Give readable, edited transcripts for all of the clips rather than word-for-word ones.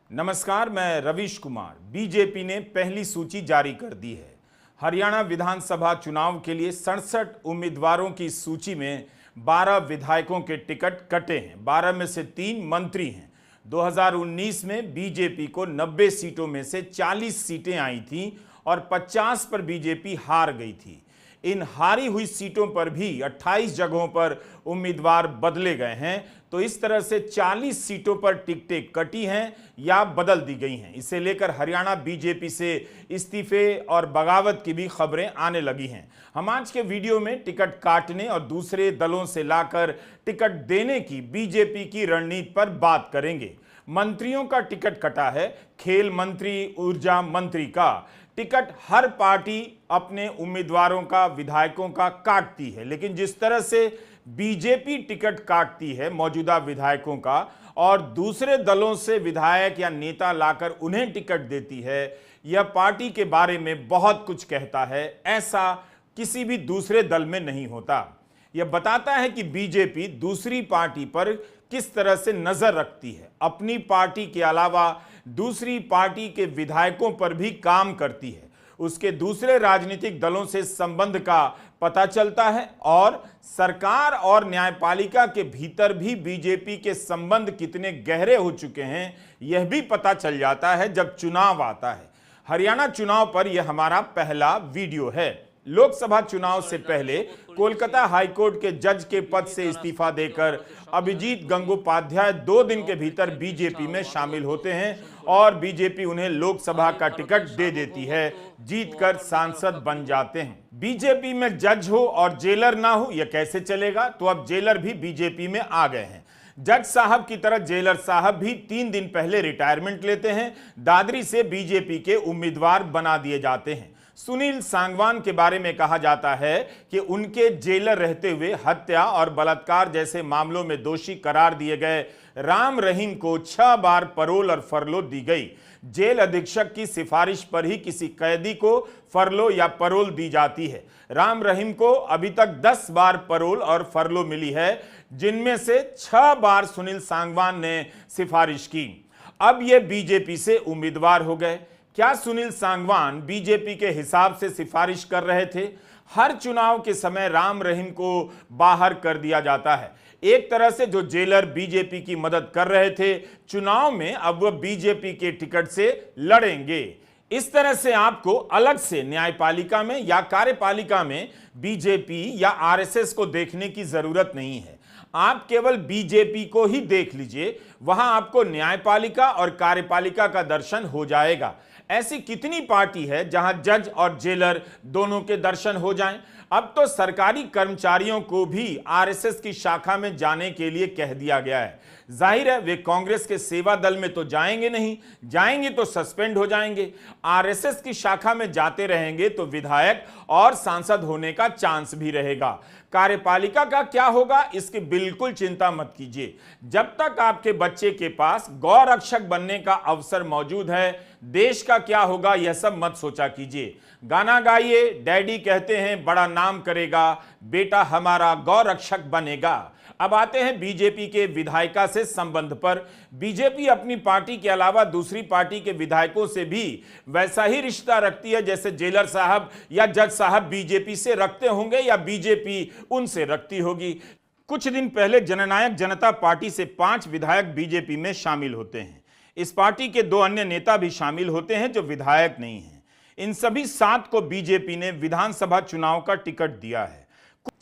नमस्कार, मैं रवीश कुमार। बीजेपी ने पहली सूची जारी कर दी है। हरियाणा विधानसभा चुनाव के लिए 67 उम्मीदवारों की सूची में 12 विधायकों के टिकट कटे हैं। 12 में से 3 मंत्री हैं। 2019 में बीजेपी को 90 सीटों में से 40 सीटें आई थीं और 50 पर बीजेपी हार गई थी। इन हारी हुई सीटों पर भी 28 जगहों पर उम्मीदवार बदले गए हैं। तो इस तरह से 40 सीटों पर टिकटें कटी हैं या बदल दी गई हैं। इसे लेकर हरियाणा बीजेपी से इस्तीफे और बगावत की भी खबरें आने लगी हैं। हम आज के वीडियो में टिकट काटने और दूसरे दलों से लाकर टिकट देने की बीजेपी की रणनीति पर बात करेंगे। मंत्रियों का टिकट कटा है। खेल मंत्री, ऊर्जा मंत्री का टिकट हर पार्टी अपने उम्मीदवारों का, विधायकों का काटती है, लेकिन जिस तरह से बीजेपी टिकट काटती है मौजूदा विधायकों का और दूसरे दलों से विधायक या नेता लाकर उन्हें टिकट देती है, यह पार्टी के बारे में बहुत कुछ कहता है। ऐसा किसी भी दूसरे दल में नहीं होता। यह बताता है कि बीजेपी दूसरी पार्टी पर किस तरह से नजर रखती है। अपनी पार्टी के अलावा दूसरी पार्टी के विधायकों पर भी काम करती है। उसके दूसरे राजनीतिक दलों से संबंध का पता चलता है और सरकार और न्यायपालिका के भीतर भी बीजेपी के संबंध कितने गहरे हो चुके हैं यह भी पता चल जाता है जब चुनाव आता है। हरियाणा चुनाव पर यह हमारा पहला वीडियो है। लोकसभा चुनाव से पहले कोलकाता हाईकोर्ट के जज के पद से इस्तीफा देकर अभिजीत गंगोपाध्याय 2 दिन के भीतर बीजेपी में शामिल होते हैं और बीजेपी उन्हें लोकसभा का टिकट दे देती है। जीतकर सांसद बन जाते हैं। बीजेपी में जज हो और जेलर ना हो, यह कैसे चलेगा? तो अब जेलर भी बीजेपी में आ गए हैं। जज साहब की तरह जेलर साहब भी 3 दिन पहले रिटायरमेंट लेते हैं। दादरी से बीजेपी के उम्मीदवार बना दिए जाते हैं। सुनील सांगवान के बारे में कहा जाता है कि उनके जेलर रहते हुए हत्या और बलात्कार जैसे मामलों में दोषी करार दिए गए राम रहीम को 6 बार पैरोल और फरलो दी गई। जेल अधीक्षक की सिफारिश पर ही किसी कैदी को फरलो या पैरोल दी जाती है। राम रहीम को अभी तक 10 बार पैरोल और फरलो मिली है, जिनमें से 6 बार सुनील सांगवान ने सिफारिश की। अब ये बीजेपी से उम्मीदवार हो गए। क्या सुनील सांगवान बीजेपी के हिसाब से सिफारिश कर रहे थे? हर चुनाव के समय राम रहीम को बाहर कर दिया जाता है। एक तरह से जो जेलर बीजेपी की मदद कर रहे थे चुनाव में, अब वह बीजेपी के टिकट से लड़ेंगे। इस तरह से आपको अलग से न्यायपालिका में या कार्यपालिका में बीजेपी या आरएसएस को देखने की जरूरत नहीं है। आप केवल बीजेपी को ही देख लीजिए, वहां आपको न्यायपालिका और कार्यपालिका का दर्शन हो जाएगा। ऐसी कितनी पार्टी है जहां जज और जेलर दोनों के दर्शन हो जाएं? अब तो सरकारी कर्मचारियों को भी आरएसएस की शाखा में जाने के लिए कह दिया गया है। जाहिर है वे कांग्रेस के सेवा दल में तो जाएंगे नहीं, जाएंगे तो सस्पेंड हो जाएंगे। आरएसएस की शाखा में जाते रहेंगे तो विधायक और सांसद होने का चांस भी रहेगा। कार्यपालिका का क्या होगा इसकी बिल्कुल चिंता मत कीजिए। जब तक आपके बच्चे के पास गौ रक्षक बनने का अवसर मौजूद है, देश का क्या होगा यह सब मत सोचा कीजिए। गाना गाइए, डैडी कहते हैं बड़ा नाम करेगा, बेटा हमारा गौ रक्षक बनेगा। अब आते हैं बीजेपी के विधायिका से संबंध पर। बीजेपी अपनी पार्टी के अलावा दूसरी पार्टी के विधायकों से भी वैसा ही रिश्ता रखती है जैसे जेलर साहब या जज साहब बीजेपी से रखते होंगे या बीजेपी उनसे रखती होगी। कुछ दिन पहले जननायक जनता पार्टी से 5 विधायक बीजेपी में शामिल होते हैं। इस पार्टी के 2 अन्य नेता भी शामिल होते हैं जो विधायक नहीं हैं। इन सभी 7 को बीजेपी ने विधानसभा चुनाव का टिकट दिया है।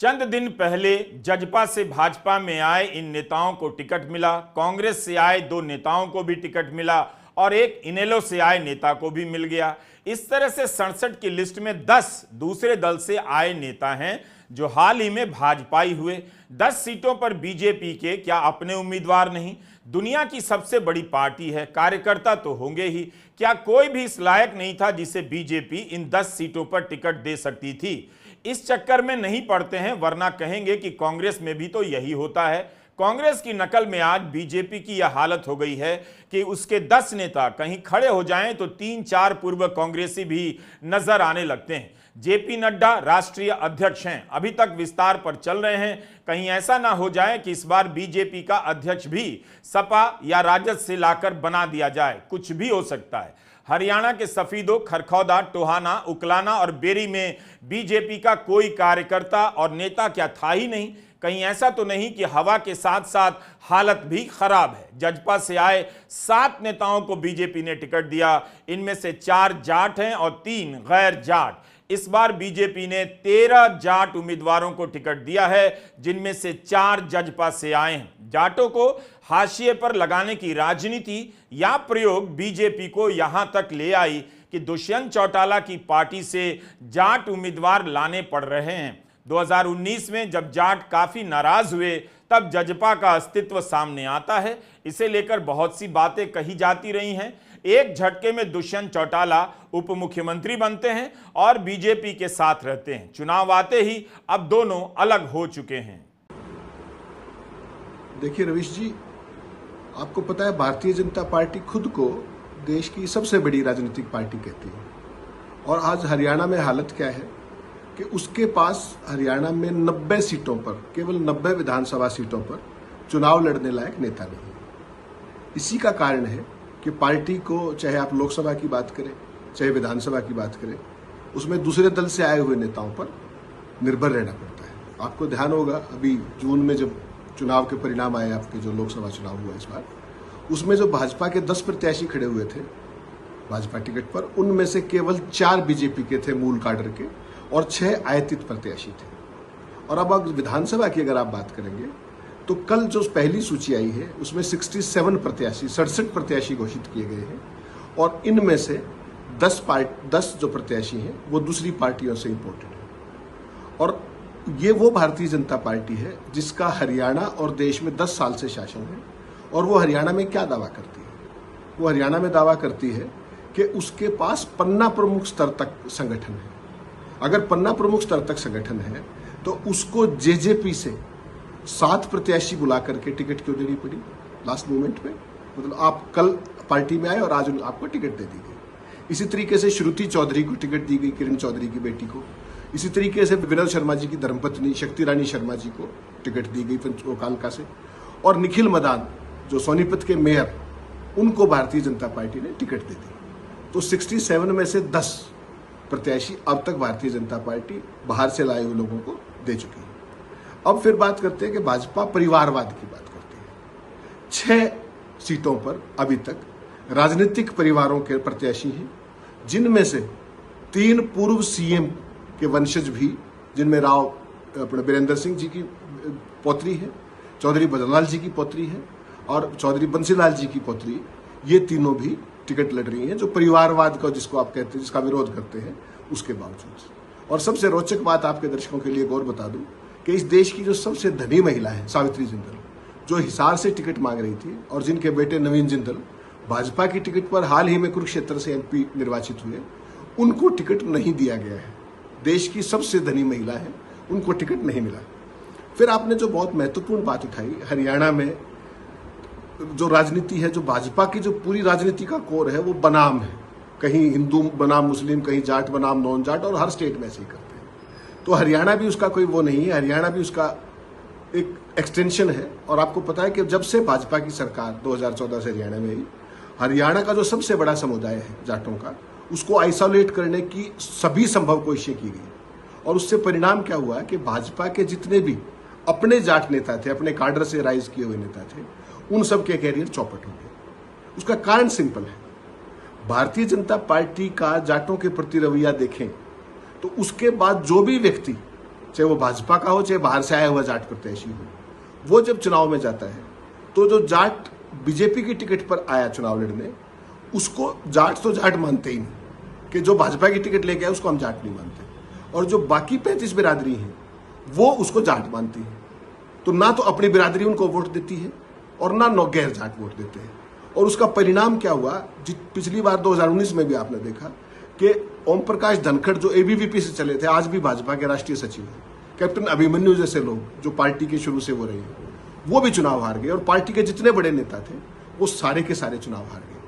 चंद दिन पहले जजपा से भाजपा में आए इन नेताओं को टिकट मिला, कांग्रेस से आए 2 नेताओं को भी टिकट मिला और एक इनेलो से आए नेता को भी मिल गया। इस तरह से 67 की लिस्ट में 10 दूसरे दल से आए नेता हैं जो हाल ही में भाजपाई हुए। 10 सीटों पर बीजेपी के क्या अपने उम्मीदवार नहीं? दुनिया की सबसे बड़ी पार्टी है, कार्यकर्ता तो होंगे ही। क्या कोई भी इस लायक नहीं था जिसे बीजेपी इन 10 सीटों पर टिकट दे सकती थी? इस चक्कर में नहीं पड़ते हैं, वरना कहेंगे कि कांग्रेस में भी तो यही होता है। कांग्रेस की नकल में आज बीजेपी की यह हालत हो गई है कि उसके 10 नेता कहीं खड़े हो जाएं तो 3-4 पूर्व कांग्रेसी भी नजर आने लगते हैं। जेपी नड्डा राष्ट्रीय अध्यक्ष हैं, अभी तक विस्तार पर चल रहे हैं। कहीं ऐसा ना हो जाए कि इस बार बीजेपी का अध्यक्ष भी सपा या राजद से लाकर बना दिया जाए, कुछ भी हो सकता है। हरियाणा के सफीदो, खरखौदा, टोहाना, उकलाना और बेरी में बीजेपी का कोई कार्यकर्ता और नेता क्या था ही नहीं। कहीं ऐसा तो नहीं कि हवा के साथ साथ हालत भी खराब है। जजपा से आए 7 नेताओं को बीजेपी ने टिकट दिया, इनमें से 4 जाट हैं और 3 गैर जाट। इस बार बीजेपी ने 13 जाट उम्मीदवारों को टिकट दिया है, जिनमें से 4 जजपा से आए हैं। जाटों को हाशिए पर लगाने की राजनीति या प्रयोग बीजेपी को यहां तक ले आई कि दुष्यंत चौटाला की पार्टी से जाट उम्मीदवार लाने पड़ रहे हैं। 2019 में जब जाट काफी नाराज हुए, तब जजपा का अस्तित्व सामने आता है। इसे लेकर बहुत सी बातें कही जाती रही हैं। एक झटके में दुष्यंत चौटाला उप मुख्यमंत्री बनते हैं और बीजेपी के साथ रहते हैं। चुनाव आते ही अब दोनों अलग हो चुके हैं। देखिए रवीश जी, आपको पता है भारतीय जनता पार्टी खुद को देश की सबसे बड़ी राजनीतिक पार्टी कहती है, और आज हरियाणा में हालत क्या है कि उसके पास हरियाणा में 90 सीटों पर, केवल 90 विधानसभा सीटों पर चुनाव लड़ने लायक नेता नहीं है। इसी का कारण है कि पार्टी को, चाहे आप लोकसभा की बात करें चाहे विधानसभा की बात करें, उसमें दूसरे दल से आए हुए नेताओं पर निर्भर रहना पड़ता है। आपको ध्यान होगा अभी जून में जब चुनाव के परिणाम आए, आपके जो लोकसभा चुनाव हुआ इस बार, उसमें जो भाजपा के 10 प्रत्याशी खड़े हुए थे भाजपा टिकट पर, उनमें से केवल 4 बीजेपी के थे मूल काडर के और 6 आयतित प्रत्याशी थे। और अब विधानसभा की अगर आप बात करेंगे तो कल जो पहली सूची आई है उसमें 67 प्रत्याशी घोषित किए गए हैं, और इनमें से 10 जो प्रत्याशी हैं वो दूसरी पार्टियों से इंपोर्टेड है। और ये वो भारतीय जनता पार्टी है जिसका हरियाणा और देश में 10 साल से शासन है। और वो हरियाणा में क्या दावा करती है? वो हरियाणा में दावा करती है कि उसके पास पन्ना प्रमुख स्तर तक संगठन है। अगर पन्ना प्रमुख स्तर तक संगठन है तो उसको जेजेपी से 7 प्रत्याशी बुला करके टिकट क्यों देनी पड़ी लास्ट मोमेंट में? मतलब आप कल पार्टी में आए और आज आपको टिकट दे दी गई। इसी तरीके से श्रुति चौधरी को टिकट दी गई, किरण चौधरी की बेटी को। इसी तरीके से विनोद शर्मा जी की धर्मपत्नी शक्ति रानी शर्मा जी को टिकट दी गई कालका से। और निखिल मदान जो सोनीपत के मेयर, उनको भारतीय जनता पार्टी ने टिकट दे दी। तो 67 में से 10 प्रत्याशी अब तक भारतीय जनता पार्टी बाहर से लाए हुए लोगों को दे चुकी है। अब फिर बात करते हैं कि भाजपा परिवारवाद की बात करती है। 6 सीटों पर अभी तक राजनीतिक परिवारों के प्रत्याशी हैं, जिनमें से 3 पूर्व सीएम के वंशज भी, जिनमें राव अपने बीरेंद्र सिंह जी की पौत्री है, चौधरी बद्रीलाल जी की पौत्री है और चौधरी बंसीलाल जी की पौत्री, ये तीनों भी टिकट लड़ रही हैं, जो परिवारवाद का, जिसको आप कहते हैं, जिसका विरोध करते हैं उसके बावजूद। और सबसे रोचक बात आपके दर्शकों के लिए एक और बता दूं कि इस देश की जो सबसे धनी महिला है सावित्री जिंदल, जो हिसार से टिकट मांग रही थी और जिनके बेटे नवीन जिंदल भाजपा की टिकट पर हाल ही में कुरुक्षेत्र से एमपी निर्वाचित हुए, उनको टिकट नहीं दिया गया है। देश की सबसे धनी महिला है, उनको टिकट नहीं मिला। फिर आपने जो बहुत महत्वपूर्ण बात उठाई, हरियाणा में जो राजनीति है, जो भाजपा की जो पूरी राजनीति का कोर है, वो बनाम है। कहीं हिंदू बनाम मुस्लिम, कहीं जाट बनाम नॉन जाट, और हर स्टेट में ऐसे ही करते हैं। तो हरियाणा भी उसका कोई वो नहीं है, हरियाणा भी उसका एक एक्सटेंशन है। और आपको पता है कि जब से भाजपा की सरकार 2014 से हरियाणा में आई, हरियाणा का जो सबसे बड़ा समुदाय है जाटों का, उसको आइसोलेट करने की सभी संभव कोशिशें की गई। और उससे परिणाम क्या हुआ कि भाजपा के जितने भी अपने जाट नेता थे, अपने काडर से राइज किए हुए नेता थे, उन सब के कैरियर चौपट हो गए। उसका कारण सिंपल है, भारतीय जनता पार्टी का जाटों के प्रति रवैया देखें तो उसके बाद जो भी व्यक्ति, चाहे वो भाजपा का हो चाहे बाहर से आया हुआ जाट प्रत्याशी हो, वो जब चुनाव में जाता है तो जो जाट बीजेपी की टिकट पर आया चुनाव लड़ने, उसको जाट तो जाट मानते ही नहीं, कि जो भाजपा की टिकट लेके आया उसको हम जाट नहीं मानते। और जो बाकी 35 बिरादरी हैं वो उसको जाट मानती है। तो ना तो अपनी बिरादरी उनको वोट देती है और ना गैर जाट वोट देते हैं। और उसका परिणाम क्या हुआ, पिछली बार 2019 में भी आपने देखा कि ओम प्रकाश धनखड़ जो एबीवीपी से चले थे, आज भी भाजपा के राष्ट्रीय सचिव हैं, कैप्टन अभिमन्यु जैसे लोग जो पार्टी के शुरू से वो रहे हैं, वो भी चुनाव हार गए। और पार्टी के जितने बड़े नेता थे वो सारे के सारे चुनाव हार गए।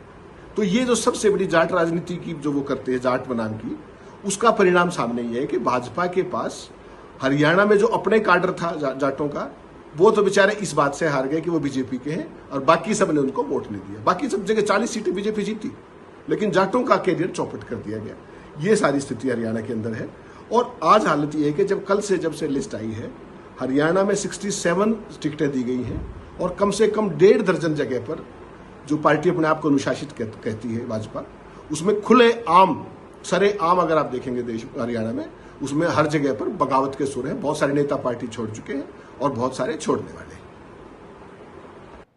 तो ये जो सबसे बड़ी जाट राजनीति की जो वो करते हैं, जाट बनाम की, उसका परिणाम सामने ये है कि भाजपा के पास हरियाणा में जो अपने काडर था जाटों का, वो तो बेचारे इस बात से हार गए कि वो बीजेपी के हैं और बाकी सब ने उनको वोट नहीं दिया। बाकी सब जगह 40 सीटें बीजेपी जीती, लेकिन जाटों का कैरियर चौपट कर दिया गया। ये सारी स्थिति हरियाणा के अंदर है। और आज हालत ये है कि जब से लिस्ट आई है, हरियाणा में 67 टिकटें दी गई हैं और कम से कम 1.5 दर्जन जगह पर जो पार्टी अपने आप को अनुशासित कहती है भाजपा, उसमें खुले आम सरे आम अगर आप देखेंगे देश हरियाणा में, उसमें हर जगह पर बगावत के सुर हैं। बहुत सारे नेता पार्टी छोड़ चुके हैं और बहुत सारे छोड़ने वाले हैं।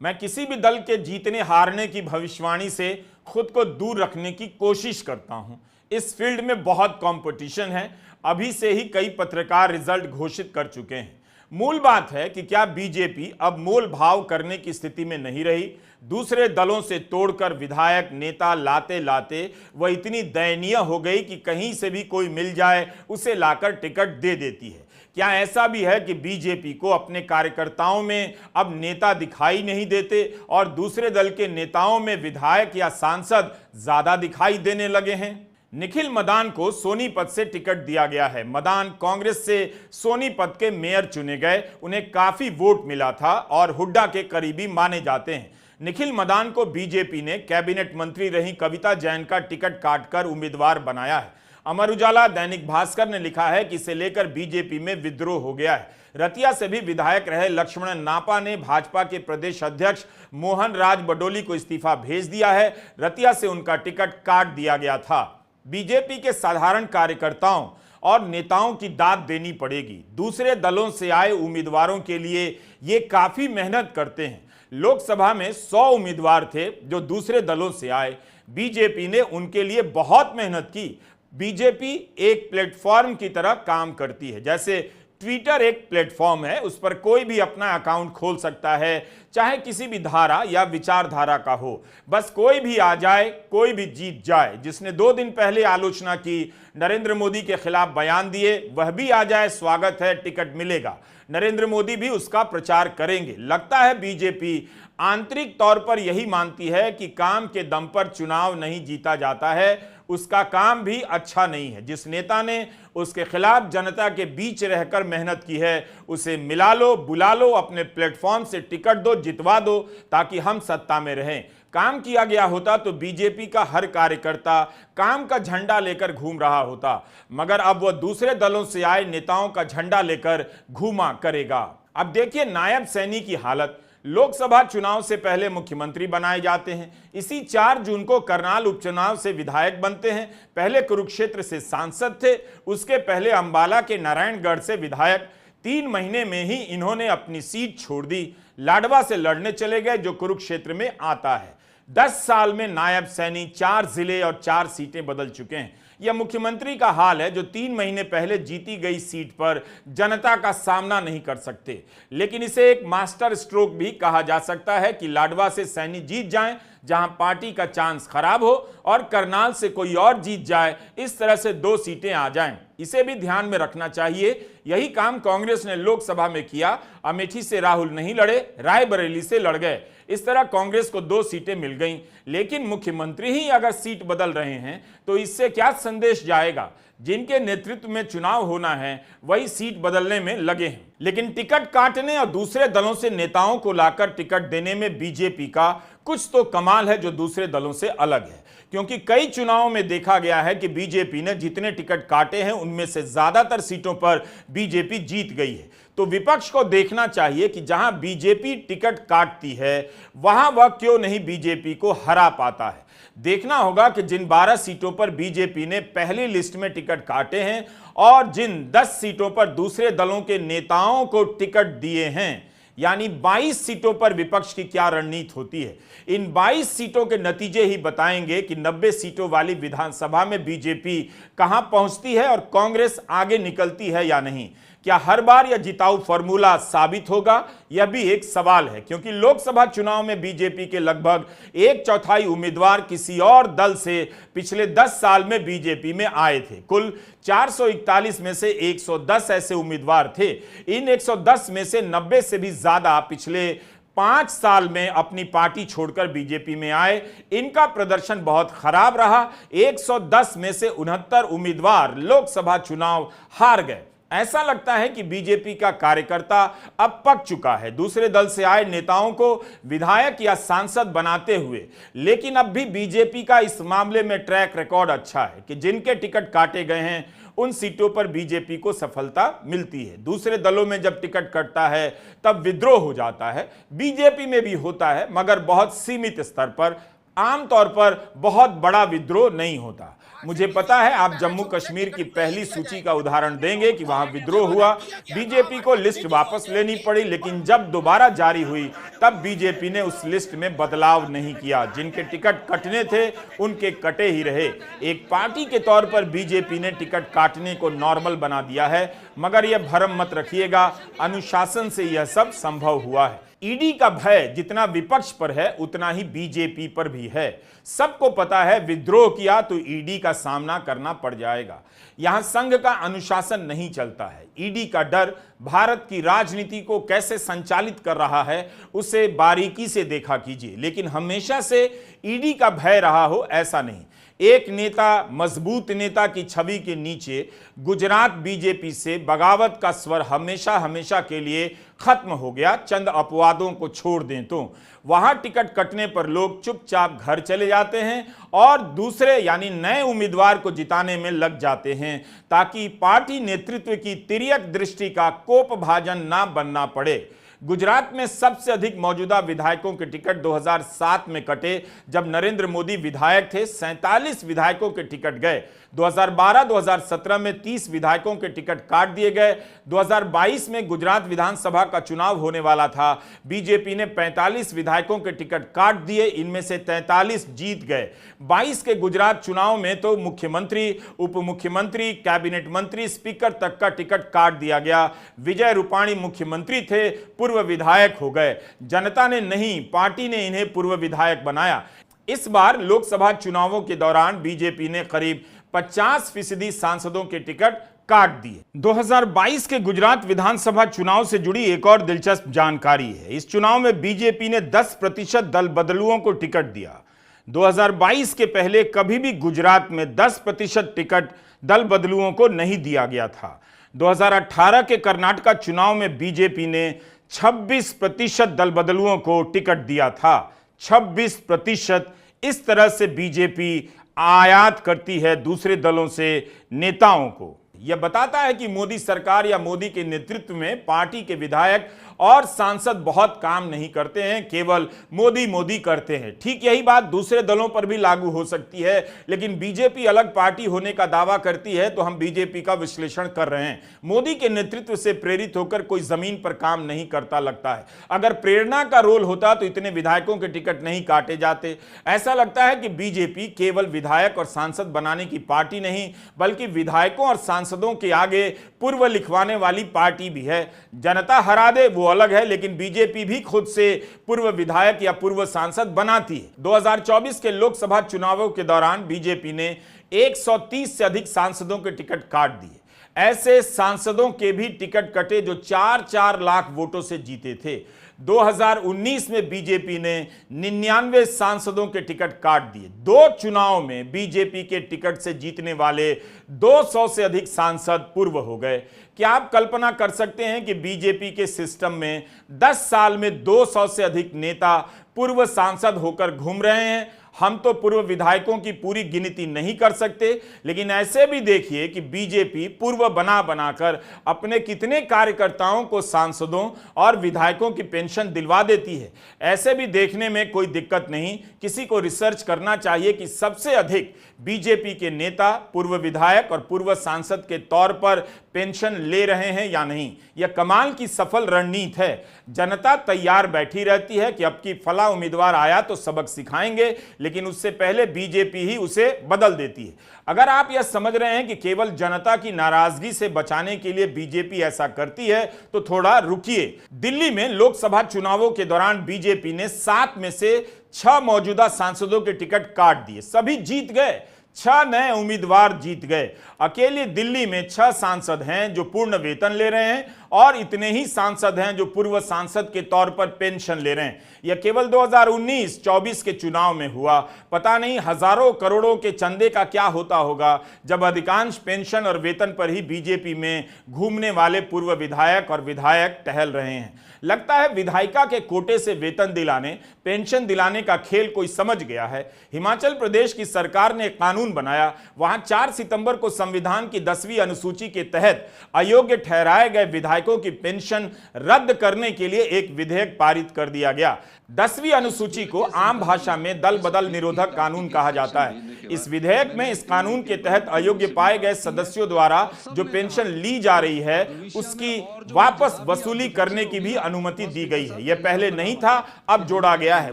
मैं किसी भी दल के जीतने हारने की भविष्यवाणी से खुद को दूर रखने की कोशिश करता हूं। इस फील्ड में बहुत कंपटीशन है। अभी से ही कई पत्रकार रिजल्ट घोषित कर चुके हैं। मूल बात है कि क्या बीजेपी अब मोल भाव करने की स्थिति में नहीं रही? दूसरे दलों से तोड़कर विधायक नेता लाते लाते वह इतनी दयनीय हो गई कि कहीं से भी कोई मिल जाए उसे लाकर टिकट दे देती है। क्या ऐसा भी है कि बीजेपी को अपने कार्यकर्ताओं में अब नेता दिखाई नहीं देते और दूसरे दल के नेताओं में विधायक या सांसद ज्यादा दिखाई देने लगे हैं? निखिल मदान को सोनीपत से टिकट दिया गया है। मदान कांग्रेस से सोनीपत के मेयर चुने गए। उन्हें काफी वोट मिला था और हुड्डा के करीबी माने जाते हैं। निखिल मदान को बीजेपी ने कैबिनेट मंत्री रही कविता जैन का टिकट काटकर उम्मीदवार बनाया है। अमर उजाला दैनिक भास्कर ने लिखा है कि इसे लेकर बीजेपी में विद्रोह हो गया है। रतिया से भी विधायक रहे लक्ष्मण नापा ने भाजपा के प्रदेश अध्यक्ष मोहन राज बडोली को इस्तीफा भेज दिया है। रतिया से उनका टिकट काट दिया गया था। बीजेपी के साधारण कार्यकर्ताओं और नेताओं की दाद देनी पड़ेगी। दूसरे दलों से आए उम्मीदवारों के लिए ये काफी मेहनत करते हैं। लोकसभा में 100 उम्मीदवार थे जो दूसरे दलों से आए। बीजेपी ने उनके लिए बहुत मेहनत की। बीजेपी एक प्लेटफॉर्म की तरह काम करती है। जैसे ट्विटर एक प्लेटफॉर्म है, उस पर कोई भी अपना अकाउंट खोल सकता है, चाहे किसी भी धारा या विचारधारा का हो। बस कोई भी आ जाए, कोई भी जीत जाए। जिसने 2 दिन पहले आलोचना की, नरेंद्र मोदी के खिलाफ बयान दिए, वह भी आ जाए, स्वागत है, टिकट मिलेगा। नरेंद्र मोदी भी उसका प्रचार करेंगे। लगता है बीजेपी आंतरिक तौर पर यही मानती है कि काम के दम पर चुनाव नहीं जीता जाता है, उसका काम भी अच्छा नहीं है। जिस नेता ने उसके खिलाफ जनता के बीच रहकर मेहनत की है, उसे मिला लो, बुला लो, अपने प्लेटफॉर्म से टिकट दो, जितवा दो, ताकि हम सत्ता में रहें। काम किया गया होता तो बीजेपी का हर कार्यकर्ता काम का झंडा लेकर घूम रहा होता, मगर अब वह दूसरे दलों से आए नेताओं का झंडा लेकर घूमा करेगा। अब देखिए नायब सैनी की हालत। लोकसभा चुनाव से पहले मुख्यमंत्री बनाए जाते हैं। इसी 4 जून को करनाल उपचुनाव से विधायक बनते हैं। पहले कुरुक्षेत्र से सांसद थे, उसके पहले अंबाला के नारायणगढ़ से विधायक। 3 महीने में ही इन्होंने अपनी सीट छोड़ दी, लाडवा से लड़ने चले गए जो कुरुक्षेत्र में आता है। 10 साल में नायब सैनी 4 जिले और 4 सीटें बदल चुके हैं। यह मुख्यमंत्री का हाल है जो 3 महीने पहले जीती गई सीट पर जनता का सामना नहीं कर सकते। लेकिन इसे एक मास्टर स्ट्रोक भी कहा जा सकता है कि लाडवा से सैनी जीत जाएं, जहां पार्टी का चांस खराब हो, और करनाल से कोई और जीत जाए, इस तरह से 2 सीटें आ जाएं। इसे भी ध्यान में रखना चाहिए। यही काम कांग्रेस ने लोकसभा में किया। अमेठी से राहुल नहीं लड़े, रायबरेली से लड़ गए। इस तरह कांग्रेस को 2 सीटें मिल गईं। लेकिन मुख्यमंत्री ही अगर सीट बदल रहे हैं तो इससे क्या संदेश जाएगा? जिनके नेतृत्व में चुनाव होना है वही सीट बदलने में लगे हैं। लेकिन टिकट काटने और दूसरे दलों से नेताओं को लाकर टिकट देने में बीजेपी का कुछ तो कमाल है जो दूसरे दलों से अलग है। क्योंकि कई चुनावों में देखा गया है कि बीजेपी ने जितने टिकट काटे हैं उनमें से ज्यादातर सीटों पर बीजेपी जीत गई है। तो विपक्ष को देखना चाहिए कि जहां बीजेपी टिकट काटती है वहां वह क्यों नहीं बीजेपी को हरा पाता है। देखना होगा कि जिन 12 सीटों पर बीजेपी ने पहली लिस्ट में टिकट काटे हैं और जिन 10 सीटों पर दूसरे दलों के नेताओं को टिकट दिए हैं, यानी 22 सीटों पर विपक्ष की क्या रणनीति होती है। इन 22 सीटों के नतीजे ही बताएंगे कि 90 सीटों वाली विधानसभा में बीजेपी कहां पहुंचती है और कांग्रेस आगे निकलती है या नहीं। क्या हर बार यह जिताऊ फॉर्मूला साबित होगा, यह भी एक सवाल है। क्योंकि लोकसभा चुनाव में बीजेपी के लगभग 1/4 उम्मीदवार किसी और दल से पिछले 10 साल में बीजेपी में आए थे। कुल 441 में से 110 ऐसे उम्मीदवार थे। इन 110 में से 90 से भी ज्यादा पिछले 5 साल में अपनी पार्टी छोड़कर बीजेपी में आए। इनका प्रदर्शन बहुत खराब रहा। 110 में से 69 उम्मीदवार लोकसभा चुनाव हार गए। ऐसा लगता है कि बीजेपी का कार्यकर्ता अब पक चुका है दूसरे दल से आए नेताओं को विधायक या सांसद बनाते हुए। लेकिन अब भी बीजेपी का इस मामले में ट्रैक रिकॉर्ड अच्छा है कि जिनके टिकट काटे गए हैं उन सीटों पर बीजेपी को सफलता मिलती है। दूसरे दलों में जब टिकट कटता है तब विद्रोह हो जाता है। बीजेपी में भी होता है, मगर बहुत सीमित स्तर पर। आमतौर पर बहुत बड़ा विद्रोह नहीं होता। मुझे पता है आप जम्मू कश्मीर की पहली सूची का उदाहरण देंगे कि वहां विद्रोह हुआ, बीजेपी को लिस्ट वापस लेनी पड़ी, लेकिन जब दोबारा जारी हुई तब बीजेपी ने उस लिस्ट में बदलाव नहीं किया। जिनके टिकट कटने थे उनके कटे ही रहे। एक पार्टी के तौर पर बीजेपी ने टिकट काटने को नॉर्मल बना दिया है, मगर यह भरम मत रखिएगा, अनुशासन से यह सब संभव हुआ है। ईडी का भय जितना विपक्ष पर है उतना ही बीजेपी पर भी है। सबको पता है विद्रोह किया तो ईडी का सामना करना पड़ जाएगा। यहां संघ का अनुशासन नहीं चलता है। ईडी का डर भारत की राजनीति को कैसे संचालित कर रहा है उसे बारीकी से देखा कीजिए। लेकिन हमेशा से ईडी का भय रहा हो ऐसा नहीं। एक नेता, मजबूत नेता की छवि के नीचे गुजरात बीजेपी से बगावत का स्वर हमेशा हमेशा के लिए खत्म हो गया। चंद अपवादों को छोड़ दें तो वहां टिकट कटने पर लोग चुपचाप घर चले जाते हैं और दूसरे यानी नए उम्मीदवार को जिताने में लग जाते हैं, ताकि पार्टी नेतृत्व की तिर्यक दृष्टि का कोपभाजन ना बनना पड़े। गुजरात में सबसे अधिक मौजूदा विधायकों के टिकट 2007 में कटे, जब नरेंद्र मोदी विधायक थे। 47 विधायकों के टिकट गए। 2012-2017 में 30 विधायकों के टिकट काट दिए गए। 2022 में गुजरात विधानसभा का चुनाव होने वाला था। बीजेपी ने 45 विधायकों के टिकट काट दिए, इनमें से 43 जीत गए। 22 के गुजरात चुनाव में तो मुख्यमंत्री, उप मुख्यमंत्री, कैबिनेट मंत्री, स्पीकर तक का टिकट काट दिया गया। विजय रूपाणी मुख्यमंत्री थे, पूर्व विधायक हो गए। जनता ने नहीं, पार्टी ने इन्हें पूर्व विधायक बनाया। इस बार लोकसभा चुनावों के दौरान बीजेपी ने करीब 50% सांसदों के टिकट काट दिए। 2022 के गुजरात विधानसभा चुनाव से जुड़ी एक और दिलचस्प जानकारी है। इस चुनाव में बीजेपी ने 10% दल बदलुओं को टिकट दिया। 2022 के पहले कभी भी गुजरात में 10% टिकट दल बदलुओं को नहीं दिया गया था। 2018 के कर्नाटक चुनाव में बीजेपी ने 26% दल बदलुओं को टिकट दिया था। 26%। इस तरह से बीजेपी आयात करती है दूसरे दलों से नेताओं को। यह बताता है कि मोदी सरकार या मोदी के नेतृत्व में पार्टी के विधायक और सांसद बहुत काम नहीं करते हैं, केवल मोदी मोदी करते हैं। ठीक यही बात दूसरे दलों पर भी लागू हो सकती है, लेकिन बीजेपी अलग पार्टी होने का दावा करती है तो हम बीजेपी का विश्लेषण कर रहे हैं। मोदी के नेतृत्व से प्रेरित होकर कोई जमीन पर काम नहीं करता लगता है। अगर प्रेरणा का रोल होता तो इतने विधायकों के टिकट नहीं काटे जाते। ऐसा लगता है कि बीजेपी केवल विधायक और सांसद बनाने की पार्टी नहीं, बल्कि विधायकों और सांसदों के आगे पूर्व लिखवाने वाली पार्टी भी है। जनता हरा दे वो अलग है, लेकिन बीजेपी भी खुद से पूर्व विधायक या पूर्व सांसद बनाती है। 2024 के लोकसभा चुनावों के दौरान बीजेपी ने 130 से अधिक सांसदों के टिकट काट दिए। ऐसे सांसदों के भी टिकट कटे जो 4-4 लाख वोटों से जीते थे। 2019 में बीजेपी ने 99 सांसदों के टिकट काट दिए। 2 चुनाव में बीजेपी के टिकट से जीतने वाले 200 से अधिक सांसद पूर्व हो गए। क्या आप कल्पना कर सकते हैं कि बीजेपी के सिस्टम में 10 साल में 200 से अधिक नेता पूर्व सांसद होकर घूम रहे हैं? हम तो पूर्व विधायकों की पूरी गिनती नहीं कर सकते, लेकिन ऐसे भी देखिए कि बीजेपी पूर्व बना बनाकर अपने कितने कार्यकर्ताओं को सांसदों और विधायकों की पेंशन दिलवा देती है। ऐसे भी देखने में कोई दिक्कत नहीं। किसी को रिसर्च करना चाहिए कि सबसे अधिक बीजेपी के नेता पूर्व विधायक और पूर्व सांसद के तौर पर पेंशन ले रहे हैं या नहीं। यह कमाल की सफल रणनीति है। जनता तैयार बैठी रहती है कि अब की फला उम्मीदवार आया तो सबक सिखाएंगे, लेकिन उससे पहले बीजेपी ही उसे बदल देती है। अगर आप यह समझ रहे हैं कि केवल जनता की नाराजगी से बचाने के लिए बीजेपी ऐसा करती है तो थोड़ा रुकिए। दिल्ली में लोकसभा चुनावों के दौरान बीजेपी ने 7 में से 6 मौजूदा सांसदों के टिकट काट दिए। सभी जीत गए। 6 नए उम्मीदवार जीत गए। अकेले दिल्ली में 6 सांसद हैं जो पूर्ण वेतन ले रहे हैं और इतने ही सांसद हैं जो पूर्व सांसद के तौर पर पेंशन ले रहे हैं। यह केवल 2019-24 के चुनाव में हुआ। पता नहीं हजारों करोड़ों के चंदे का क्या होता होगा जब अधिकांश पेंशन और वेतन पर ही बीजेपी में घूमने वाले पूर्व विधायक और विधायक टहल रहे हैं। लगता है विधायिका के कोटे से वेतन दिलाने, पेंशन दिलाने का खेल कोई समझ गया है। हिमाचल प्रदेश की सरकार ने कानून बनाया। वहां 4 सितंबर को संविधान की 10वीं अनुसूची के तहत अयोग्य ठहराए गए विधायकों की पेंशन रद्द करने के लिए एक विधेयक पारित कर दिया गया। 10वीं अनुसूची को आम भाषा में दल बदल निरोधक कानून कहा जाता है। इस विधेयक में इस कानून के तहत अयोग्य पाए गए सदस्यों द्वारा जो पेंशन ली जा रही है उसकी वापस वसूली करने की भी अनुमति दी गई है। यह पहले नहीं था, अब जोड़ा गया है।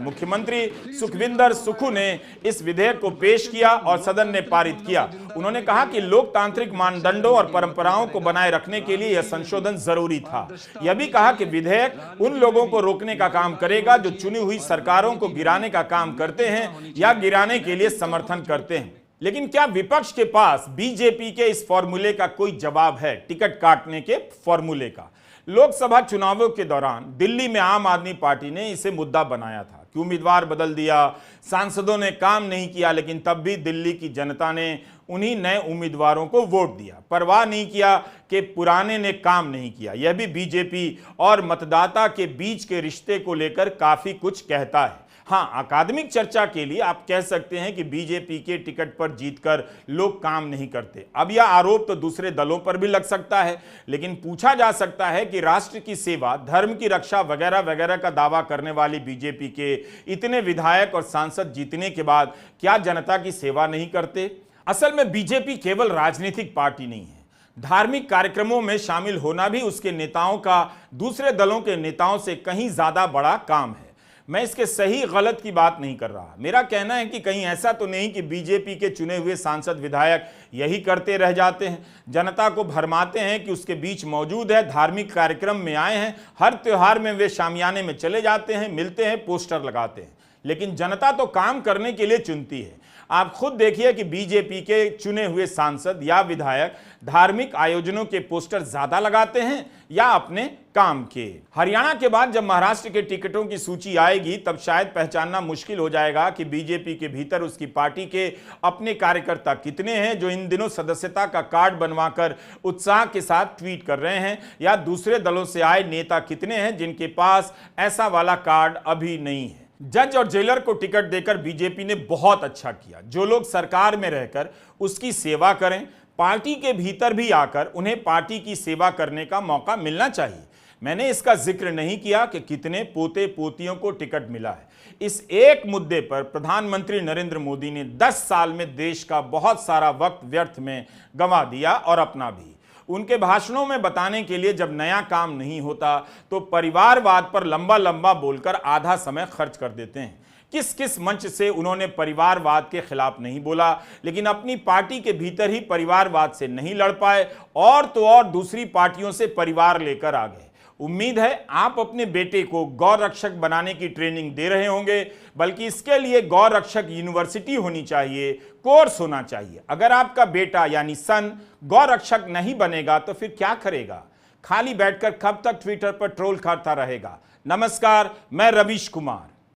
मुख्यमंत्री सुखविंदर सुक्खू ने इस विधेयक को पेश किया और सदन ने पारित किया। उन्होंने कहा कि लोकतांत्रिक मानदंडों और परंपराओं को बनाए रखने के लिए यह संशोधन जरूरी था। यह भी कहा कि विधेयक उन लोगों को रोकने का काम करेगा जो चुनी हुई सरकारों को गिराने का काम करते हैं या गिराने के लिए समर्थन करते हैं। लेकिन क्या विपक्ष के पास बीजेपी के इस फॉर्मूले का कोई जवाब है? टिकट काटने के फॉर्मूले का। लोकसभा चुनावों के दौरान दिल्ली में आम आदमी पार्टी ने इसे मुद्दा बनाया था कि उम्मीदवार बदल दिया, सांसदों ने काम नहीं किया, लेकिन तब भी दिल्ली की जनता ने उन्हीं नए उम्मीदवारों को वोट दिया। परवाह नहीं किया कि पुराने ने काम नहीं किया। यह भी बीजेपी और मतदाता के बीच के रिश्ते को लेकर काफी कुछ कहता है। हाँ, अकादमिक चर्चा के लिए आप कह सकते हैं कि बीजेपी के टिकट पर जीतकर लोग काम नहीं करते। अब यह आरोप तो दूसरे दलों पर भी लग सकता है, लेकिन पूछा जा सकता है कि राष्ट्र की सेवा, धर्म की रक्षा वगैरह वगैरह का दावा करने वाली बीजेपी के इतने विधायक और सांसद जीतने के बाद क्या जनता की सेवा नहीं करते? असल में बीजेपी केवल राजनीतिक पार्टी नहीं है। धार्मिक कार्यक्रमों में शामिल होना भी उसके नेताओं का दूसरे दलों के नेताओं से कहीं ज्यादा बड़ा काम है। मैं इसके सही गलत की बात नहीं कर रहा। मेरा कहना है कि कहीं ऐसा तो नहीं कि बीजेपी के चुने हुए सांसद विधायक यही करते रह जाते हैं, जनता को भरमाते हैं कि उसके बीच मौजूद है, धार्मिक कार्यक्रम में आए हैं, हर त्योहार में वे शामियाने में चले जाते हैं, मिलते हैं, पोस्टर लगाते हैं। लेकिन जनता तो काम करने के लिए चुनती है। आप खुद देखिए कि बीजेपी के चुने हुए सांसद या विधायक धार्मिक आयोजनों के पोस्टर ज्यादा लगाते हैं या अपने काम के। हरियाणा के बाद जब महाराष्ट्र के टिकटों की सूची आएगी तब शायद पहचानना मुश्किल हो जाएगा कि बीजेपी के भीतर उसकी पार्टी के अपने कार्यकर्ता कितने हैं जो इन दिनों सदस्यता का कार्ड बनवाकर उत्साह के साथ ट्वीट कर रहे हैं, या दूसरे दलों से आए नेता कितने हैं जिनके पास ऐसा वाला कार्ड अभी नहीं है। जज और जेलर को टिकट देकर बीजेपी ने बहुत अच्छा किया। जो लोग सरकार में रहकर उसकी सेवा करें, पार्टी के भीतर भी आकर उन्हें पार्टी की सेवा करने का मौका मिलना चाहिए। मैंने इसका जिक्र नहीं किया कि कितने पोते पोतियों को टिकट मिला है। इस एक मुद्दे पर प्रधानमंत्री नरेंद्र मोदी ने 10 साल में देश का बहुत सारा वक्त व्यर्थ में गंवा दिया और अपना भी। उनके भाषणों में बताने के लिए जब नया काम नहीं होता तो परिवारवाद पर लंबा लंबा बोलकर आधा समय खर्च कर देते हैं। किस किस मंच से उन्होंने परिवारवाद के खिलाफ नहीं बोला, लेकिन अपनी पार्टी के भीतर ही परिवारवाद से नहीं लड़ पाए और तो और दूसरी पार्टियों से परिवार लेकर आ गए। उम्मीद है आप अपने बेटे को गौ रक्षक बनाने की ट्रेनिंग दे रहे होंगे, बल्कि इसके लिए गौ रक्षक यूनिवर्सिटी होनी चाहिए, कोर्स होना चाहिए। अगर आपका बेटा यानी सन गौ रक्षक नहीं बनेगा तो फिर क्या करेगा? खाली बैठकर कब तक ट्विटर पर ट्रोल करता रहेगा? नमस्कार, मैं रवीश कुमार।